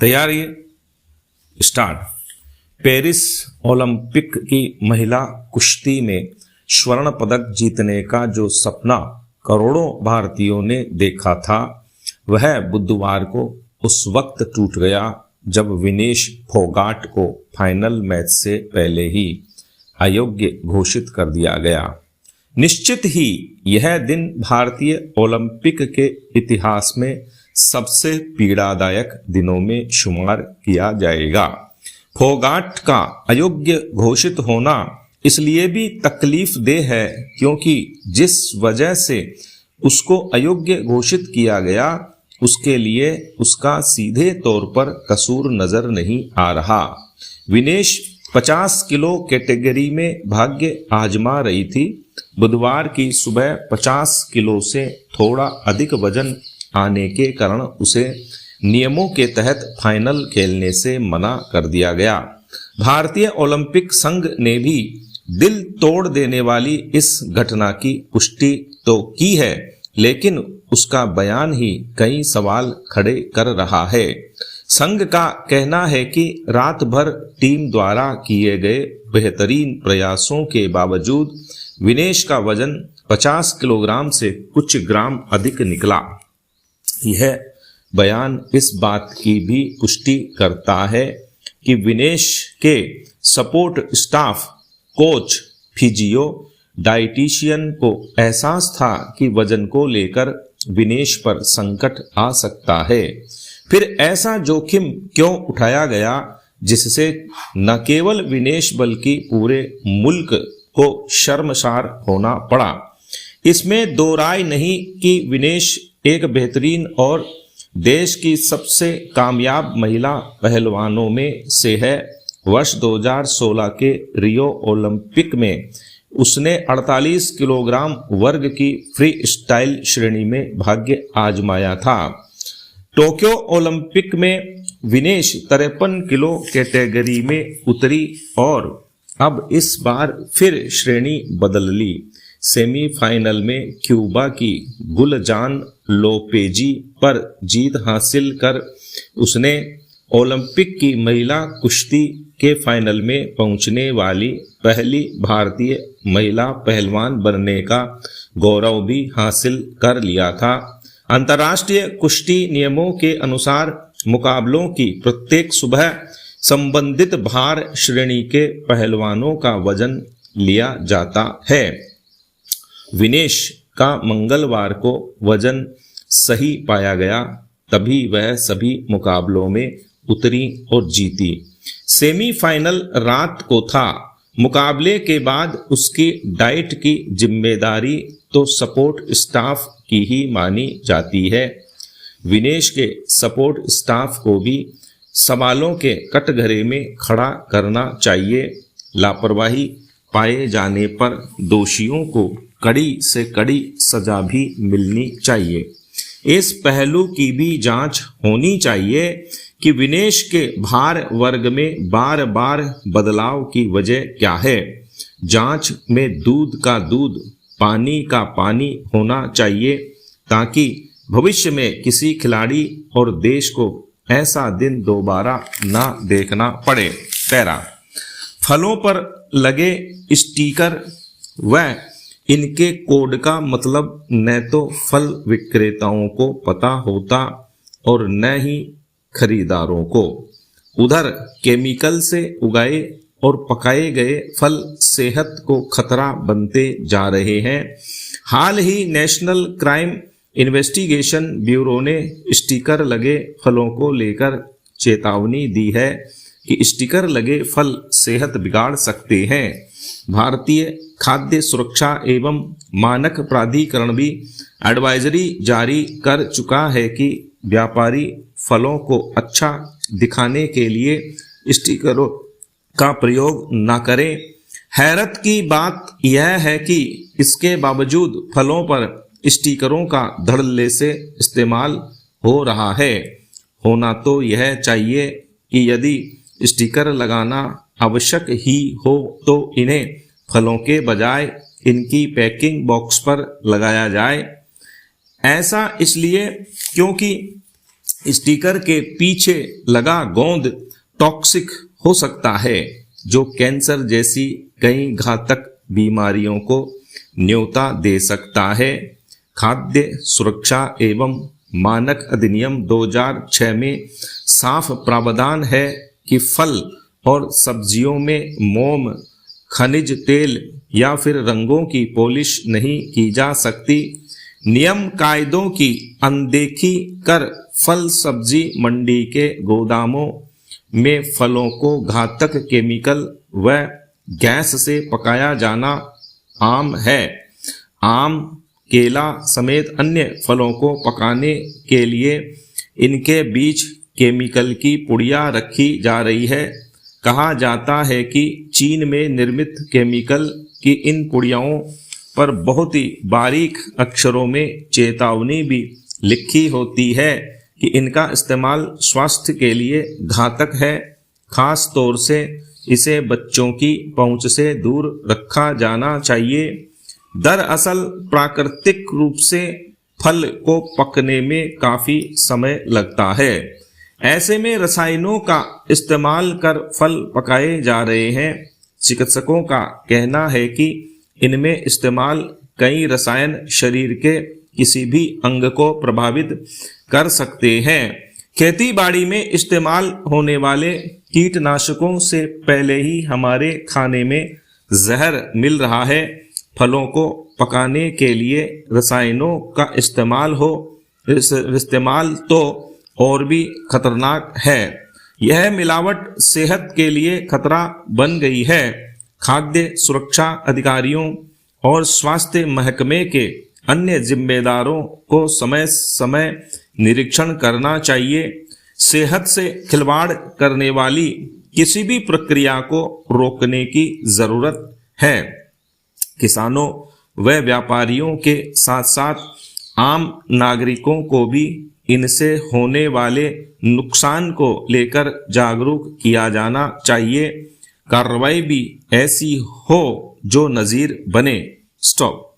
तैयारी start. Paris Olympic की महिला कुश्ती में स्वर्ण पदक जीतने का जो सपना करोड़ों भारतीयों ने देखा था, वह बुधवार को उस वक्त टूट गया जब विनेश फोगाट को फाइनल मैच से पहले ही अयोग्य घोषित कर दिया गया। निश्चित ही यह दिन भारतीय ओलंपिक के इतिहास में सबसे पीड़ादायक दिनों में शुमार किया जाएगा। फोगाट का अयोग्य घोषित होना इसलिए भी तकलीफ देह है क्योंकि जिस वजह से उसको अयोग्य घोषित किया गया, उसके लिए उसका सीधे तौर पर कसूर नजर नहीं आ रहा। विनेश 50 किलो कैटेगरी में भाग्य आजमा रही थी। बुधवार की सुबह 50 किलो से थोड़ा अधिक वजन आने के कारण उसे नियमों के तहत फाइनल खेलने से मना कर दिया गया। भारतीय ओलंपिक संघ ने भी दिल तोड़ देने वाली इस घटना की पुष्टि तो की है, लेकिन उसका बयान ही कई सवाल खड़े कर रहा है। संघ का कहना है कि रात भर टीम द्वारा किए गए बेहतरीन प्रयासों के बावजूद विनेश का वजन 50 किलोग्राम से कुछ ग्राम अधिक निकला। यह बयान इस बात की भी पुष्टि करता है कि विनेश के support staff, coach, physio, dietitian को एहसास था कि वजन को लेकर विनेश पर संकट आ सकता है। फिर ऐसा जोखिम क्यों उठाया गया जिससे न केवल विनेश बल्कि पूरे मुल्क को शर्मसार होना पड़ा। इसमें दो राय नहीं कि विनेश एक बेहतरीन और देश की सबसे कामयाब महिला पहलवानों में से है। वर्ष 2016 के रियो ओलंपिक में उसने 48 किलोग्राम वर्ग की फ्री स्टाइल श्रेणी में भाग्य आजमाया था। टोक्यो ओलंपिक में विनेश 53 किलो कैटेगरी में उतरी और अब इस बार फिर श्रेणी बदल ली। सेमीफाइनल में क्यूबा की गुलजान लोपेजी पर जीत हासिल कर उसने ओलंपिक की महिला कुश्ती के फाइनल में पहुंचने वाली पहली भारतीय महिला पहलवान बनने का गौरव भी हासिल कर लिया था। अंतर्राष्ट्रीय कुश्ती नियमों के अनुसार मुकाबलों की प्रत्येक सुबह संबंधित भार श्रेणी के पहलवानों का वजन लिया जाता है। विनेश का मंगलवार को वजन सही पाया गया, तभी वह सभी मुकाबलों में उतरी और जीती। सेमीफाइनल रात को था। मुकाबले के बाद उसकी डाइट की जिम्मेदारी तो सपोर्ट स्टाफ की ही मानी जाती है। विनेश के सपोर्ट स्टाफ को भी सवालों के कटघरे में खड़ा करना चाहिए। लापरवाही पाए जाने पर दोषियों को कड़ी से कड़ी सजा भी मिलनी चाहिए। इस पहलू की भी जांच होनी चाहिए कि विनेश के भार वर्ग में बार बार बदलाव की वजह क्या है। जांच में दूध का दूध, पानी का पानी होना चाहिए ताकि भविष्य में किसी खिलाड़ी और देश को ऐसा दिन दोबारा ना देखना पड़े। पैरा फलों पर लगे स्टिकर व इनके कोड का मतलब न तो फल विक्रेताओं को पता होता और न ही खरीदारों को। उधर केमिकल से उगाए और पकाए गए फल सेहत को खतरा बनते जा रहे हैं। हाल ही नेशनल क्राइम इन्वेस्टिगेशन ब्यूरो ने स्टिकर लगे फलों को लेकर चेतावनी दी है कि स्टिकर लगे फल सेहत बिगाड़ सकते हैं। भारतीय खाद्य सुरक्षा एवं मानक प्राधिकरण भी एडवाइजरी जारी कर चुका है कि व्यापारी फलों को अच्छा दिखाने के लिए स्टिकरों का प्रयोग न करें। हैरत की बात यह है कि इसके बावजूद फलों पर स्टिकरों का धड़ल्ले से इस्तेमाल हो रहा है। होना तो यह चाहिए कि यदि स्टिकर लगाना आवश्यक ही हो तो इन्हें फलों के बजाय इनकी पैकिंग बॉक्स पर लगाया जाए। ऐसा इसलिए क्योंकि स्टिकर के पीछे लगा गोंद टॉक्सिक हो सकता है, जो कैंसर जैसी कई घातक बीमारियों को न्योता दे सकता है। खाद्य सुरक्षा एवं मानक अधिनियम 2006 में साफ प्रावधान है कि फल और सब्जियों में मोम, खनिज तेल या फिर रंगों की पॉलिश नहीं की जा सकती। नियम कायदों की अनदेखी कर फल सब्जी मंडी के गोदामों में फलों को घातक केमिकल व गैस से पकाया जाना आम है। आम, केला समेत अन्य फलों को पकाने के लिए इनके बीच केमिकल की पुड़िया रखी जा रही है। कहा जाता है कि चीन में निर्मित केमिकल की इन पुड़ियाओं पर बहुत ही बारीक अक्षरों में चेतावनी भी लिखी होती है कि इनका इस्तेमाल स्वास्थ्य के लिए घातक है। खास तौर से इसे बच्चों की पहुंच से दूर रखा जाना चाहिए। दरअसल प्राकृतिक रूप से फल को पकने में काफी समय लगता है। ऐसे में रसायनों का इस्तेमाल कर फल पकाए जा रहे हैं। चिकित्सकों का कहना है कि इनमें इस्तेमाल कई रसायन शरीर के किसी भी अंग को प्रभावित कर सकते हैं। खेती बाड़ी में इस्तेमाल होने वाले कीटनाशकों से पहले ही हमारे खाने में जहर मिल रहा है। फलों को पकाने के लिए रसायनों का इस्तेमाल तो और भी खतरनाक है। यह मिलावट सेहत के लिए खतरा बन गई है। खाद्य सुरक्षा अधिकारियों और स्वास्थ्य महकमे के अन्य जिम्मेदारों को समय समय निरीक्षण करना चाहिए। सेहत से खिलवाड़ करने वाली किसी भी प्रक्रिया को रोकने की जरूरत है। किसानों व व्यापारियों के साथ साथ आम नागरिकों को भी इनसे होने वाले नुकसान को लेकर जागरूक किया जाना चाहिए। कार्रवाई भी ऐसी हो जो नजीर बने। स्टॉप।